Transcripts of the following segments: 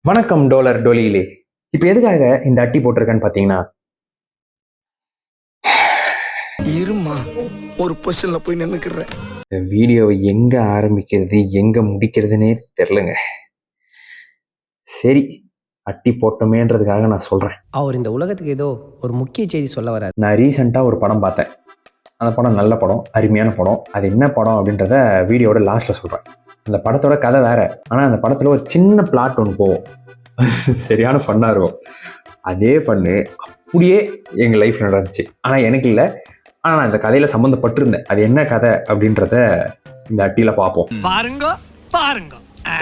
வணக்கம் டோலர் டோலியிலே. இப்ப எதுக்காக இந்த அட்டி போட்டிருக்கேன்னு பாத்தீங்கன்னா, இருமா ஒரு பொசிஷன்ல போய் நின்னுக்கிறேன். இந்த வீடியோவை எங்க ஆரம்பிக்கிறது எங்க முடிக்கிறதுனே தெரிலங்க. சரி, அட்டி போட்டோமேன்றதுக்காக நான் சொல்றேன். அவர் இந்த உலகத்துக்கு ஏதோ ஒரு முக்கிய செய்தி சொல்ல வரார். நான் ரீசெண்டா ஒரு படம் பார்த்தேன். அந்த படம் நல்ல படம், அருமையான படம். அது என்ன படம் அப்படின்றத வீடியோட லாஸ்ட்ல சொல்றேன். அந்த படத்தோட கதை வேற. ஆனா அந்த படத்துல ஒரு சின்ன பிளாட் ஒன்று போகும். சரியான ஃபன்னா இருக்கும். அதே ஃபன்னு அப்படியே எங்க லைஃப்ல நடந்துச்சு. ஆனா எனக்கு இல்லை. ஆனா நான் இந்த கதையில சம்மந்தப்பட்டிருந்தேன். அது என்ன கதை அப்படின்றத இந்த அட்டியில பார்ப்போம்.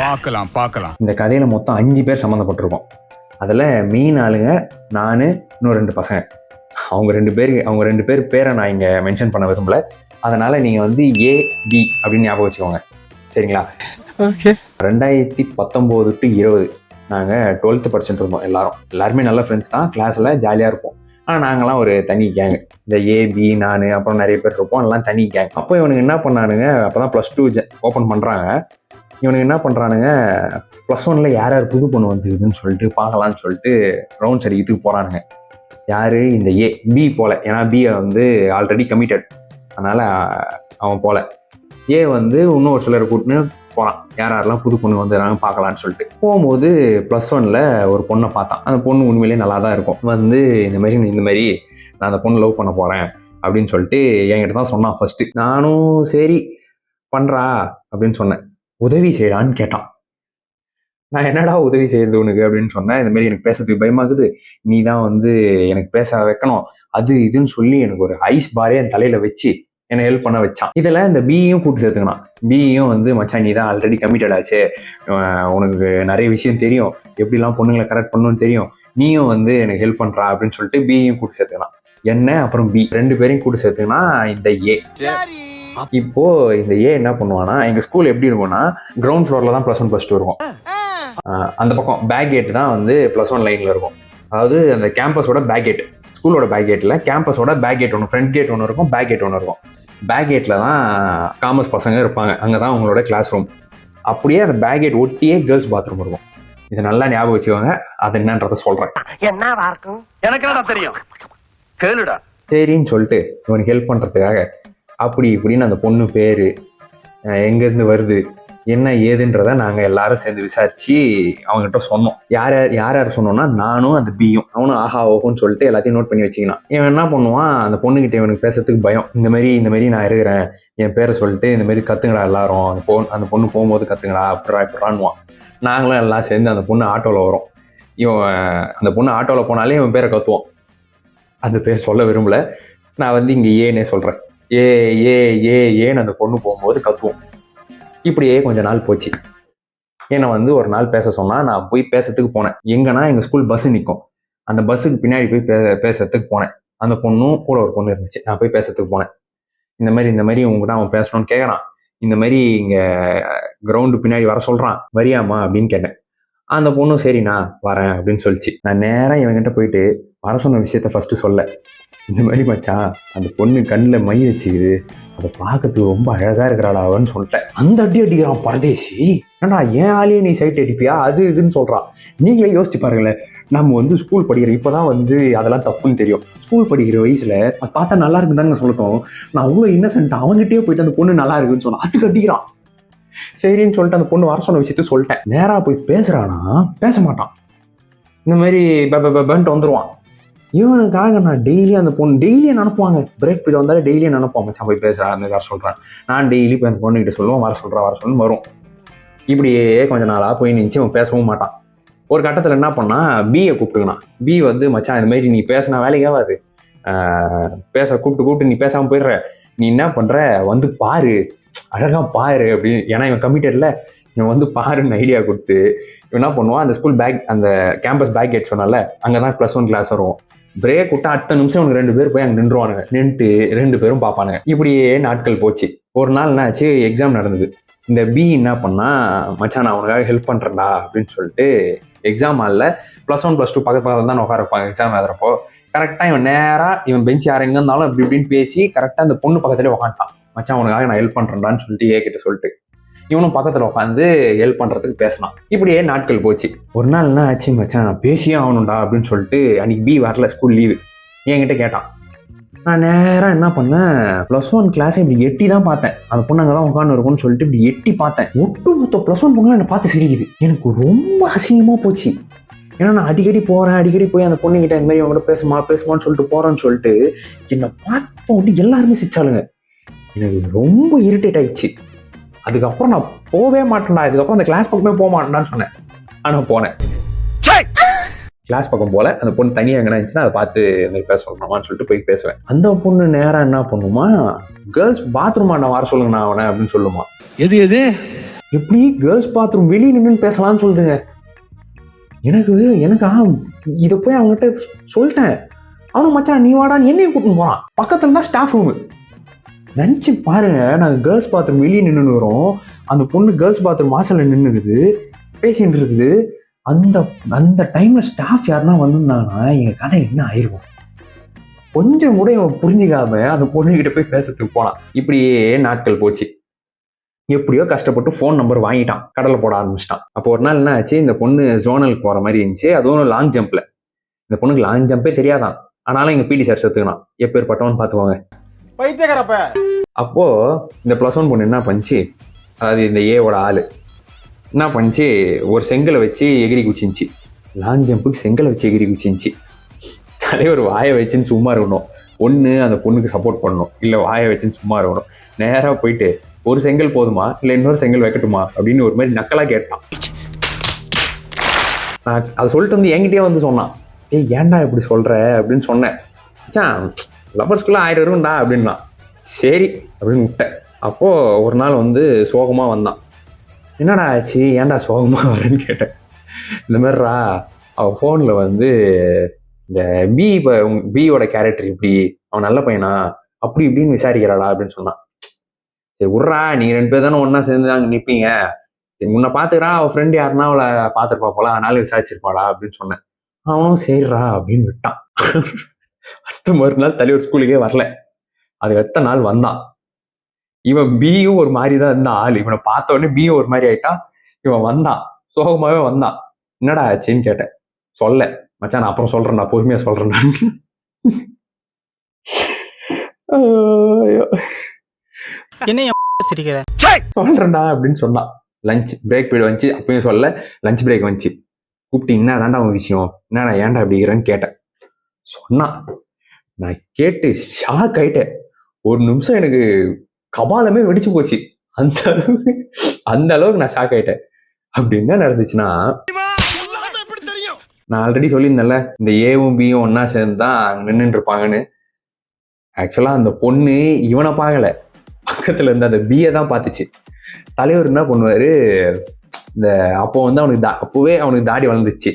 பார்க்கலாம். இந்த கதையில மொத்தம் 5 பேர் சம்மந்தப்பட்டிருக்கோம். அதுல மெயின் ஆளுங்க நானு, இன்னும் 2 பசங்க. அவங்க ரெண்டு பேர் பேரை நான் இங்க மென்ஷன் பண்ண விரும்பல. அதனால நீங்க வந்து AB அப்படின்னு ஞாபகம் வச்சுக்கோங்க. சரிங்களா? 2019 to 20 நாங்கள் 12th படிச்சுட்டு இருந்தோம். எல்லாருமே நல்ல ஃப்ரெண்ட்ஸ் தான். கிளாஸில் ஜாலியாக இருப்போம். ஆனால் நாங்களாம் ஒரு தனி கேங். இந்த AB நான் அப்புறம் நிறைய பேர் இருப்போம். எல்லாம் தனி கேங். அப்போ இவனுக்கு என்ன பண்ணானுங்க, அப்போ தான் +2 ஓப்பன் பண்ணுறாங்க. இவனுக்கு என்ன பண்ணுறானுங்க, +1 யார் புது பொண்ணு வந்துருக்குதுன்னு சொல்லிட்டு பார்க்கலான்னு சொல்லிட்டு ரவுண்ட்ஸ் அடிக்கிறதுக்கு போகிறானுங்க. யார்? இந்த B போல. ஏன்னா B வந்து ஆல்ரெடி கமிட்டட். அதனால் அவன் போல. A வந்து இன்னும் ஒரு சிலரை கூட்டின்னு போகிறான். யாரெல்லாம் புது பொண்ணு வந்துடுறாங்க பார்க்கலான்னு சொல்லிட்டு போகும்போது +1 ஒரு பொண்ணை பார்த்தான். அந்த பொண்ணு உண்மையிலேயே நல்லா தான் இருக்கும். வந்து இந்த மாதிரி நான் அந்த பொண்ணு லவ் பண்ண போகிறேன் அப்படின்னு சொல்லிட்டு என்கிட்ட தான் சொன்னான் ஃபர்ஸ்ட்டு. நானும் சரி பண்ணுறா அப்படின்னு சொன்னேன். உதவி செய்யலான்னு கேட்டான். நான் என்னடா உதவி செய்யறது உனக்கு அப்படின்னு சொன்னேன். இந்த மாதிரி எனக்கு பேசுறதுக்கு பயமாகுது, நீ தான் வந்து எனக்கு பேச வைக்கணும், அது இதுன்னு சொல்லி எனக்கு ஒரு ஐஸ் பாரே என் தலையில வச்சு என்னை ஹெல்ப் பண்ண வச்சான். இதில் இந்த B-யும் கூப்பிட்டு சேர்த்துக்கணும். B-யும் வந்து மச்சான் நீ தான் ஆல்ரெடி கமிட்டட் ஆச்சு, உனக்கு நிறைய விஷயம் தெரியும், எப்படிலாம் பொண்ணுங்களை கரெக்ட் பண்ணணும்னு தெரியும், நீயும் வந்து எனக்கு ஹெல்ப் பண்ணுறா அப்படின்னு சொல்லிட்டு B-யும் கூப்பிட்டு சேர்த்துக்கலாம். என்ன அப்புறம் B 2 பேரையும் கூப்பிட்டு சேர்த்துக்கனா இந்த A. இப்போ இந்த A என்ன பண்ணுவானா, எங்க ஸ்கூல் எப்படி இருக்கும்னா கிரவுண்ட் ஃப்ளோர்ல தான் +1 +2 இருக்கும். அந்த பக்கம் பேக் கேட் தான் வந்து +1 லைன்ல இருக்கும். அதாவது அந்த கேம்பஸோட பேக் கேட், ஸ்கூலோட பேக் கேட்ல கேம்பஸோட பேக் கேட் ஒன்று, ஃப்ரண்ட் கேட் ஒன்று இருக்கும், பேக் கேட் ஒன்று இருக்கும். பேக் கேட்ல தான் காமர்ஸ் பசங்க இருப்பாங்க. அங்கே தான் அவங்களோட கிளாஸ் ரூம். அப்படியே அந்த பேக் கேட் ஒட்டியே கேர்ள்ஸ் பாத்ரூம் இருக்கும். இதை நல்லா ஞாபகம் வச்சுக்கோங்க. அது என்னன்றத சொல்றேன். எனக்கு தெரியும், கேளுடா. சரின்னு சொல்லிட்டு இவனுக்கு ஹெல்ப் பண்றதுக்காக அப்படி இப்படின்னு அந்த பொண்ணு பேரு எங்கேருந்து வருது என்ன ஏதுன்றத நாங்கள் எல்லாரும் சேர்ந்து விசாரிச்சு அவங்ககிட்ட சொன்னோம். யார் சொன்னோம்னா நானும் அந்த B-யும். அவனும் ஆஹா ஓஹோன்னு சொல்லிட்டு எல்லாத்தையும் நோட் பண்ணி வச்சுக்கினான். இவன் என்ன பண்ணுவான், அந்த பொண்ணுகிட்ட இவனுக்கு பேசுறதுக்கு பயம். இந்த மாதிரி நான் இருக்கிறேன், என் பேரை சொல்லிட்டு இந்த மாதிரி கத்துங்கடா எல்லாரும், அந்த பொண்ணு போகும்போது கத்துங்கடா இப்படான்னுவான். நாங்களும் எல்லாம் சேர்ந்து அந்த பொண்ணு ஆட்டோவில் வரும். இவன் அந்த பொண்ணு ஆட்டோவில் போனாலே இவன் பேரை கத்துவான். அந்த பேர் சொல்ல விரும்பல, நான் வந்து இங்கே ஏன்னே சொல்கிறேன். ஏன்னு அந்த பொண்ணு போகும்போது கத்துவோம். இப்படியே கொஞ்ச நாள் போச்சு. என்னை வந்து ஒரு நாள் பேச சொன்னா, நான் போய் பேசுறதுக்கு போனேன். எங்கன்னா எங்க ஸ்கூல் பஸ் நிற்கும், அந்த பஸ்ஸுக்கு பின்னாடி போய் பேசுறதுக்கு போனேன். அந்த பொண்ணும் கூட ஒரு பொண்ணு இருந்துச்சு. நான் போய் பேசுறதுக்கு போனேன். இந்த மாதிரி உங்ககிட்ட அவன் பேசணும்னு கேட்கறான். இந்த மாதிரி இங்க கிரவுண்டு பின்னாடி வர சொல்றான், வரியாமா அப்படின்னு கேட்டேன். அந்த பொண்ணும் சரி நான் வரேன் அப்படின்னு சொல்லிச்சு. நான் நேரம் இவன்கிட்ட போயிட்டு வர சொன்ன விஷயத்த ஃபர்ஸ்ட் சொல்ல. இந்த மாதிரி மச்சான், அந்த பொண்ணு கண்ணில் மை வச்சுக்குது, அதை பார்க்கறதுக்கு ரொம்ப அழகா இருக்கிறாளான்னு சொல்லிட்டேன். அந்த அடிக்கிறான் பரதேசி. ஏன்னா ஏன் ஆளையே நீ சைட் அடிப்பியா அது இதுன்னு சொல்றான். நீங்களே யோசிச்சு பாருங்களேன். நம்ம வந்து ஸ்கூல் படிக்கிற இப்போதான் வந்து அதெல்லாம் தப்புன்னு தெரியும். ஸ்கூல் படிக்கிற வயசுல அது பார்த்தா நல்லா இருக்குன்னு தாங்க சொல்லட்டும். நான் அவ்வளோ இன்னசென்ட் அவங்ககிட்டயே போயிட்டு அந்த பொண்ணு நல்லா இருக்குன்னு சொன்னா அதுக்கு அடிக்கிறான். சரின்னு சொல்லிட்டு அந்த பொண்ணு வர சொன்ன விஷயத்த சொல்லிட்டேன். நேரா போய் பேசுறானா, பேச மாட்டான். இந்த மாதிரி பன்ட்டு வந்துருவான். இவனுக்காக நான் டெய்லியும் அந்த பொண்ணு டெய்லியும் நினைப்பாங்க. பிரேக் பீரியட் வந்தாலும் டெய்லியும் நினைப்பான், மச்சான் போய் பேசுறா அந்த வர சொல்றேன். நான் டெய்லி போய் அந்த பொண்ணுகிட்ட சொல்லுவோம், வர சொல்லுன்னு வரும். இப்படியே கொஞ்ச நாளா போய் நினைச்சு அவன் பேசவும் மாட்டான். ஒரு கட்டத்தில் என்ன பண்ணா, B-யை கூப்பிட்டுக்கணும். B வந்து மச்சான் இந்த மாதிரி நீ பேசினா வேலைக்கு ஆகாது, கூப்பிட்டு நீ பேசாம போயிடுற, நீ என்ன பண்ற வந்து பாரு, அழகா பாரு அப்படின்னு. ஏன்னா இவன் கமிட்டட்ல, இவன் வந்து பாருன்னு ஐடியா கொடுத்து இவன் என்ன பண்ணுவான், அந்த ஸ்கூல் பேக் அந்த கேம்பஸ் பேக் கேட் சொன்னால அங்கதான் +1 கிளாஸ் வரும். பிரேக் விட்டா அடுத்த நிமிஷம் அவனுக்கு 2 பேர் போய் அங்கே நின்றுவானுங்க. நின்றுட்டு 2 பேரும் பார்ப்பானுங்க. இப்படியே நாட்கள் போச்சு. ஒரு நாள் என்ன ஆச்சு, எக்ஸாம் நடந்தது. இந்த B என்ன பண்ணா, மச்சான் நான் அவனுக்காக ஹெல்ப் பண்றேன்டா அப்படின்னு சொல்லிட்டு எக்ஸாம் ஹாலில் +1 +2 பக்கத்துல தான் உட்கார வைப்பாங்க எக்ஸாம் எழுதுறப்போ. கரெக்டாக இவன் நேரா இவன் பெஞ்ச் யார் எங்க இருந்தாலும் இப்படி இப்படின்னு பேசி கரெக்டாக அந்த பொண்ணு பக்கத்துலேயே உட்காந்துட்டான். மச்சான் அவனுக்காக நான் ஹெல்ப் பண்றேன்டான்னு சொல்லிட்டு A கிட்ட சொல்லிட்டு இவனும் பக்கத்துல உட்காந்து ஹெல்ப் பண்றதுக்கு பேசினான். இப்படியே நாட்கள் போச்சு. ஒரு நாள் என்ன ஆச்சு மச்சான், நான் பேசியே ஆகணும்டா அப்படின்னு சொல்லிட்டு அன்னைக்கு பி வரல, ஸ்கூல் லீவு. என்கிட்ட கேட்டான். நான் நேரம் என்ன பண்ணேன், +1 கிளாஸ் இப்படி எட்டி தான் பார்த்தேன். அந்த பொண்ணு அங்கதான் உட்காந்து இருக்கும்னு சொல்லிட்டு இப்படி எட்டி பார்த்தேன். ஒட்டுமொத்த +1 பொண்ணுலாம் என்னை பார்த்து சிரிக்குது. எனக்கு ரொம்ப அசிங்கமா போச்சு. ஏன்னா நான் அடிக்கடி போய் அந்த பொண்ணுகிட்ட இந்த மாதிரி அவங்ககிட்ட பேசுமான்னு சொல்லிட்டு போறேன்னு சொல்லிட்டு என்னை பார்த்த உடனே எல்லாருமே சிரிச்சாளுங்க. எனக்கு ரொம்ப இரிட்டேட் ஆயிடுச்சு. அதுக்கப்புறம் நான் போவே மாட்டேன்டா, இதுக்கப்புறம் அந்த கிளாஸ் பக்கமே போக மாட்டேன்டான்னு சொன்னேன். ஆனா போனேன். கிளாஸ் பக்கம் போல அந்த பொண்ணு தனியாக எங்கன்னா இருந்துச்சுன்னா அதை பார்த்து இந்த மாதிரி பேச சொல்லணுமான்னு சொல்லிட்டு போய் பேசுவேன். அந்த பொண்ணு நேரம் என்ன பண்ணுமா, கேர்ள்ஸ் பாத்ரூம் நான் வர சொல்லுங்க நான் அவனை அப்படின்னு சொல்லுமா. எது எது எப்படி கேர்ள்ஸ் பாத்ரூம் வெளியே நின்று பேசலாம்னு சொல்லுதுங்க. எனக்கு இதை போய் அவங்ககிட்ட சொல்லிட்டேன். அவனும் மச்சான் நீ வாடான்னு என்னையும் கூட்டின்னு போறான். பக்கத்துல தான் ஸ்டாஃப் ரூமு. நினச்சி பாருங்க, நாங்கள் கேர்ள்ஸ் பாத்ரூம் வெளியே நின்று வரோம், அந்த பொண்ணு கேர்ள்ஸ் பாத்ரூம் வாசலில் நின்றுக்குது, பேசிட்டு இருக்குது. அந்த டைம்ல ஸ்டாஃப் யாருன்னா வந்திருந்தாங்கன்னா எங்க கதை என்ன ஆயிருக்கும். கொஞ்சம் கூட இவன் புரிஞ்சிக்காம அந்த பொண்ணுகிட்ட போய் பேசுறதுக்கு போனான். இப்படியே நாட்கள் போச்சு. எப்படியோ கஷ்டப்பட்டு ஃபோன் நம்பர் வாங்கிட்டான், கடலை போட ஆரம்பிச்சிட்டான். அப்போ ஒரு நாள் என்ன ஆச்சு, இந்த பொண்ணு ஜோனலுக்கு போற மாதிரி இருந்துச்சு. அதுவும் லாங் ஜம்ப்ல. இந்த பொண்ணுக்கு லாங் ஜம்பே தெரியாதான். ஆனாலும் எங்க பிடி சார் சேர்த்துக்கணும், எப்பேற்பட்டவன்னு பார்த்துக்கோங்க. அப்போ இந்த +1 பொண்ணு என்ன பண்ணிச்சு, அதாவது இந்த ஏவோட ஆளு என்ன பண்ணிச்சு, ஒரு செங்கலை வச்சு எகிரி குச்சிச்சு. லாங் ஜம்புக்கு செங்கலை வச்சு எகிரி குச்சிச்சு. தலைவர் வாயை வச்சுன்னு சும்மா இருக்கணும், ஒன்று அந்த பொண்ணுக்கு சப்போர்ட் பண்ணணும், இல்லை வாயை வச்சுன்னு சும்மா இருக்கணும். நேராக போயிட்டு ஒரு செங்கல் போதுமா இல்லை இன்னொரு செங்கல் வைக்கட்டுமா அப்படின்னு ஒரு மாதிரி நக்கலாக கேட்டான். நான் அதை சொல்லிட்டு வந்து என்கிட்டயே வந்து சொன்னான். ஏன்டா இப்படி சொல்ற அப்படின்னு சொன்னேன். லவர்ஸ்குள்ள 1000 இருக்கும்டா அப்படின்னா. சரி அப்படின்னு விட்டேன். அப்போ ஒரு நாள் வந்து சோகமா வந்தான். என்னடா ஆச்சு, ஏன்டா சோகமா வரேன்னு கேட்டேன். இந்த மாதிரிடா அவன் ஃபோனில் வந்து இந்த பியோட கேரக்டர் இப்படி, அவன் நல்ல பையனா அப்படி இப்படின்னு விசாரிக்கிறாடா அப்படின்னு சொன்னான். சரி விட்றா, நீங்கள் 2 பேர் தானே ஒன்றா சேர்ந்து அங்கே நிற்பீங்க, சரி முன்னை பார்த்துக்கிறா, அவள் ஃப்ரெண்டு யாருன்னா அவளை பார்த்துருப்பா போல, அதனால விசாரிச்சிருப்பாடா அப்படின்னு சொன்னேன். அவனும் சரிடா அப்படின்னு விட்டான். அடுத்த மறுநாள் தலைவர் ஸ்கூலுக்கே வரல. அதுக்கு அடுத்த நாள் வந்தான். இவன் பியும் ஒரு மாதிரி தான் இருந்தான் ஆள். இவனை பார்த்த உடனே பியும் ஒரு மாதிரி ஆயிட்டான். இவன் வந்தான், சோகமாவே வந்தான். என்னடா ஆச்சுன்னு கேட்டேன். சொல்ல மச்சான் நான் அப்புறம் சொல்றேன், நான் பொறுமையா சொல்றேன் என்ன சிரிக்கிற சொல்றேன்டா அப்படின்னு சொன்னான். லஞ்ச் பிரேக் பீரியட் வந்துச்சு, அப்பயும் சொல்ல. லஞ்ச் பிரேக் வந்துச்சு, கூப்பிட்டு என்ன தாண்டா அவன் விஷயம், என்ன ஏன்டா அப்படிங்கிறேன்னு கேட்டேன். சொன்னான். நான் கேட்டு ஷாக் ஆயிட்டேன். ஒரு நிமிஷம் எனக்கு கபாலமே வெடிச்சு போச்சு. அந்த அளவுக்கு நான் ஷாக் ஆயிட்டேன். அப்படி என்ன நடந்துச்சுன்னா, நான் ஆல்ரெடி சொல்லியிருந்தேன்ல இந்த ஏவும் பியும் ஒன்னா சேர்ந்து தான் அங்க நின்றுட்டு இருப்பாங்கன்னு. ஆக்சுவலா அந்த பொண்ணு இவனை பார்க்கல, பக்கத்துல இருந்த அந்த பியை தான் பார்த்துச்சு. தலைவர் என்ன பண்ணுவாரு, இந்த அப்போ வந்து அப்பவே அவனுக்கு தாடி வளர்ந்துச்சு.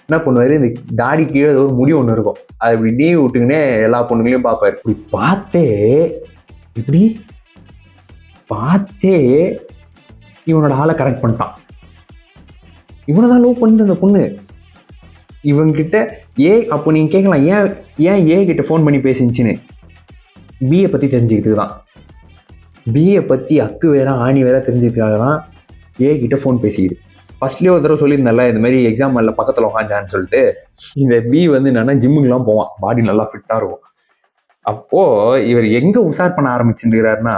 என்ன பண்ணுவாரு, இந்த தாடி கீழே ஒரு முடி ஒன்று இருக்கும், அதை இப்படி நீவி விட்டுக்கினே எல்லா பொண்ணுங்களையும் பார்ப்பாரு. இப்படி பார்த்தே இவனோட ஆளை கரெக்ட் பண்ணிட்டான். இவனை தான் லவ் பண்ணுது அந்த பொண்ணு. இவன்கிட்ட அப்போ நீங்க கேட்கலாம், ஏன் ஏ கிட்ட ஃபோன் பண்ணி பேசிச்சுன்னு. பிஏ பத்தி தெரிஞ்சுக்கிட்டு தான், பிஏ பத்தி அக்கு வேற ஆணி வேற தெரிஞ்சுக்கிறதுக்காக தான் ஏ கிட்ட ஃபோன் பேசிக்கிது. ஃபர்ஸ்ட்லேயே ஒரு தடவை சொல்லியிருந்தால இந்த மாதிரி எக்ஸாம் இல்லை பக்கத்தில் உட்காந்தான்னு சொல்லிட்டு. இந்த பி வந்து என்னன்னா ஜிம்முக்கெல்லாம் போவான், பாடி நல்லா ஃபிட்டாக இருக்கும். அப்போ இவர் எங்க உஷார் பண்ண ஆரம்பிச்சுருக்கிறாருன்னா,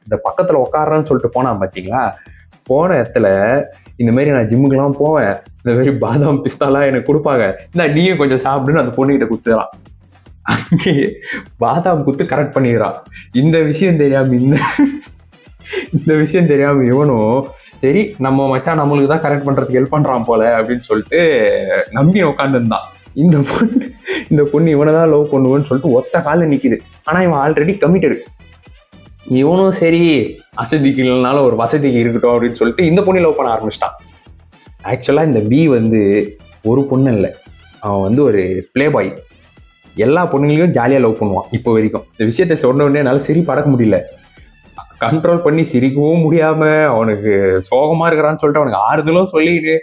இந்த பக்கத்துல உட்காடுறான்னு சொல்லிட்டு போனா பார்த்தீங்களா, போன இடத்துல இந்த மாதிரி நான் ஜிம்முக்கெல்லாம் போவேன், இந்த மாதிரி பாதாம் பிஸ்தாலாம் எனக்கு கொடுப்பாங்க, இந்த நீயும் கொஞ்சம் சாப்பிடுன்னு அந்த பொண்ணுகிட்ட குத்துறான். அங்கேயே பாதாம் குத்து கரெக்ட் பண்ணிடுறான். இந்த விஷயம் தெரியாம இவனும் சரி நம்ம மச்சான் நம்மளுக்கு தான் கரெக்ட் பண்றதுக்கு ஹெல்ப் பண்றான் போல அப்படின்னு சொல்லிட்டு நம்பி உட்காந்துருந்தான். இந்த பொண்ணு இவனை தான் லவ் பண்ணுவேன்னு சொல்லிட்டு ஒத்த காலில் நிற்கிது. ஆனால் இவன் ஆல்ரெடி கமிட்டடு. இவனும் சரி அசதிக்கு இல்லைனாலும் ஒரு வசதிக்கு இருக்கட்டும் அப்படின்னு சொல்லிட்டு இந்த பொண்ணை லவ் பண்ண ஆரம்பிச்சிட்டான். ஆக்சுவலாக இந்த பி வந்து ஒரு பொண்ணு இல்லை, அவன் வந்து ஒரு பிளே பாய். எல்லா பொண்ணுங்களையும் ஜாலியாக லவ் பண்ணுவான். இப்போ வரைக்கும் இந்த விஷயத்தை சொன்ன உடனே என்னால் சிரிப்பு அடக்க முடியல, கண்ட்ரோல் பண்ணி சிரிக்கவும் முடியாம அவனுக்கு சோகமா இருக்கிறான்னு சொல்லிட்டு அவனுக்கு ஆறுதலும் சொல்லிடு.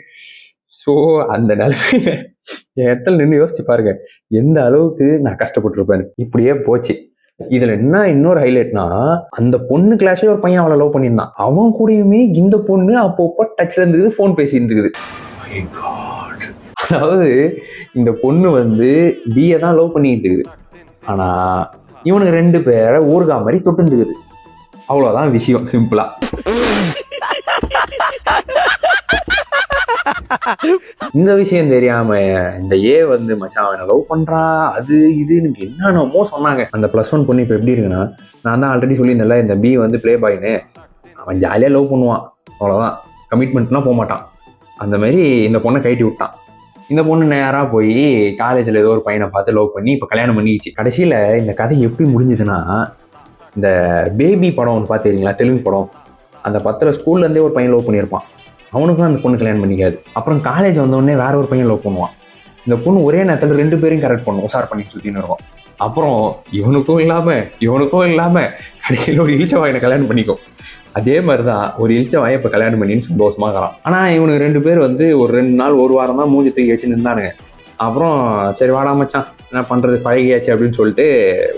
ஸோ அந்த நிலைமையில என் இடத்துல நின்று யோசிச்சு பாருங்க எந்த அளவுக்கு நான் கஷ்டப்பட்டுருப்பேன். இப்படியே போச்சு. இதுல என்ன இன்னொரு ஹைலைட்னா, அந்த பொண்ணு கிளாஸ்ல ஒரு பையன் அவளை லவ் பண்ணியிருந்தான். அவன் கூடயுமே இந்த பொண்ணு அப்பப்போ டச்ல இருந்தது, போன் பேசி இருந்துக்குது. அதாவது இந்த பொண்ணு வந்து பிஏ தான் லவ் பண்ணிட்டு இருக்குது. ஆனா இவனுக்கு 2 பேரை ஊர்கா மாதிரி தொட்டு இருந்துக்குது. அவ்வளவுதான் விஷயம், சிம்பிளா. இந்த விஷயம் தெரியாம இந்த ஏ வந்து மச்சான் அவனை லவ் பண்றா, அது இது எனக்கு என்னென்னமோ சொன்னாங்க. அந்த +1 பொண்ணு இப்ப எப்படி இருக்குன்னா, நான் தான் ஆல்ரெடி சொல்லியிருந்தேன்ல, இந்த பி வந்து பிளே பாய்னு, அவன் ஜாலியா லவ் பண்ணுவான், அவ்வளவுதான், கமிட்மெண்ட்லாம் போக மாட்டான். அந்த மாதிரி இந்த பொண்ணை கைட்டி விட்டான். இந்த பொண்ணு நேராக போய் காலேஜில் ஏதோ ஒரு பையனை பார்த்து லவ் பண்ணி இப்போ கல்யாணம் பண்ணிக்கிச்சு. கடைசியில் இந்த கதை எப்படி முடிஞ்சுதுன்னா, இந்த பேபி படம் ஒன்று பார்த்துருக்கீங்களா, தெலுங்கு படம், அந்த 10 ஸ்கூல்லேருந்தே ஒரு பையன் லவ் பண்ணியிருப்பான். அவனுக்கும் அந்த பொண்ணு கல்யாணம் பண்ணிக்காது. அப்புறம் காலேஜ் வந்தோடனே வேற ஒரு பையன் லவ் பண்ணுவான். இந்த பொண்ணு ஒரே நேரத்தில் 2 பேரையும் கரெக்ட் பண்ணும், உசார் பண்ணி சுற்றின்னு இருக்கும். அப்புறம் இவனுக்கும் இல்லாமல் கடைசியில் ஒரு இழிச்ச வாயனை கல்யாணம் பண்ணிக்கும். அதே மாதிரி தான் ஒரு இழிச்ச வாயை இப்போ கல்யாணம் பண்ணின்னு சந்தோஷமா இருக்கிறான். ஆனால் இவனுக்கு 2 பேர் வந்து ஒரு 2 நாள் 1 வாரம் தான் மூஞ்சி தூக்கி வச்சு நின்றானுங்க. அப்புறம் சரி வாடா மச்சான், என்ன பண்ணுறது, பழகியாச்சு அப்படின்னு சொல்லிட்டு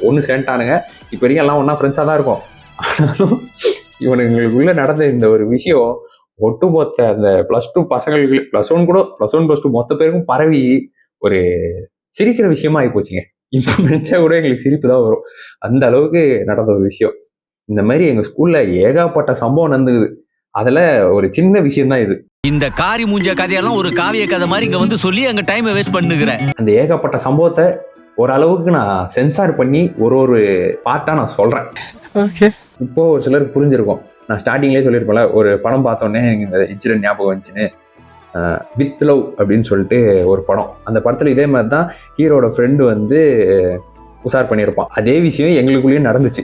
ஒன்று சேர்ந்துட்டானுங்க. இப்போ வரைக்கும் எல்லாம் ஒன்றா ஃப்ரெண்ட்ஸாக தான் இருக்கும். ஆனாலும் இவனுங்களுக்குள்ளே நடந்த இந்த ஒரு விஷயம் ஒட்டுமொத்த அந்த +2 பசங்களுக்கு, +1 கூட, +1 +2 மொத்த பேருக்கும் பரவி ஒரு சிரிக்கிற விஷயமா ஆகி போச்சுங்க. இப்போ நினைச்சா கூட எங்களுக்கு சிரிப்பு தான் வரும். அந்த அளவுக்கு நடந்த ஒரு விஷயம். இந்த மாதிரி எங்க ஸ்கூல்ல ஏகப்பட்ட சம்பவம் நடந்துக்குது. அதுல ஒரு சின்ன விஷயம் தான் இது. இந்த காரி மூஞ்ச கதையெல்லாம் ஒரு காவிய கதை மாதிரி இங்க வந்து சொல்லி அங்க டைமை வேஸ்ட் பண்ணுகிறேன். அந்த ஏகப்பட்ட சம்பவத்தை ஓரளவுக்கு நான் சென்சார் பண்ணி ஒரு பார்ட்டா நான் சொல்றேன். இப்போ ஒரு சிலருக்கு புரிஞ்சிருக்கும். நான் ஸ்டார்டிங்லேயே சொல்லியிருப்பேன்ல, ஒரு படம் பார்த்தோன்னே எனக்கு இந்த இன்சிடென்ட் ஞாபகம் வந்துச்சுன்னு. வித் லவ் அப்படின்னு சொல்லிட்டு ஒரு படம். அந்த படத்துல இதே மாதிரி தான் ஹீரோட ஃப்ரெண்டு வந்து உசார் பண்ணியிருப்பான். அதே விஷயம் எங்களுக்குள்ளேயும் நடந்துச்சு.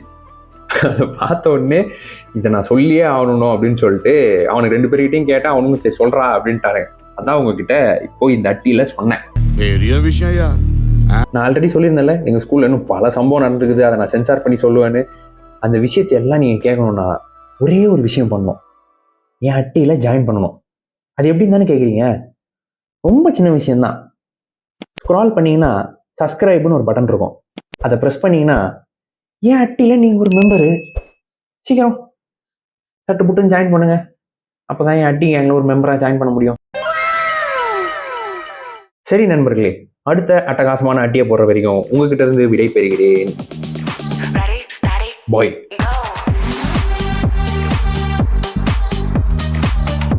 அதை பார்த்த உடனே இதை நான் சொல்லியே ஆகணும் அப்படின்னு சொல்லிட்டு அவனுக்கு 2 பேர்கிட்டையும் கேட்டேன். அவனுங்க சரி சொல்றா அப்படின்ட்டாரு. அதான் உங்ககிட்ட இப்போ இந்த அட்டியில சொன்னேன். நான் ஆல்ரெடி சொல்லியிருந்தேன்ல, எங்க ஸ்கூல்ல இன்னும் பல சம்பவம் நடந்துக்குது, அதை நான் சென்சார் பண்ணி சொல்லுவேன்னு. அந்த விஷயத்தை எல்லாம் நீங்க கேட்கணும்னா ஒரே ஒரு விஷயம் பண்ணணும், என் அட்டியில ஜாயின் பண்ணணும். அது எப்படின்னு தானே கேட்குறீங்க? ரொம்ப சின்ன விஷயம்தான். ஸ்க்ரால் பண்ணீங்கன்னா சப்ஸ்கிரைப்னு ஒரு பட்டன் இருக்கும். அதை ப்ரெஸ் பண்ணீங்கன்னா ஏன் அட்டியில நீங்க ஒரு மெம்பரு. சீக்கிரம் சட்டு புட்டுன்னு ஜாயின் பண்ணுங்க. அப்பதான் என் அட்டி எங்களை ஒரு மெம்பரா ஜாயின் பண்ண முடியும். சரி நண்பர்களே, அடுத்த அட்டகாசமான அட்டியை போடுற வரைக்கும் உங்ககிட்ட இருந்து விடை பெறுகிறேன். பாய்.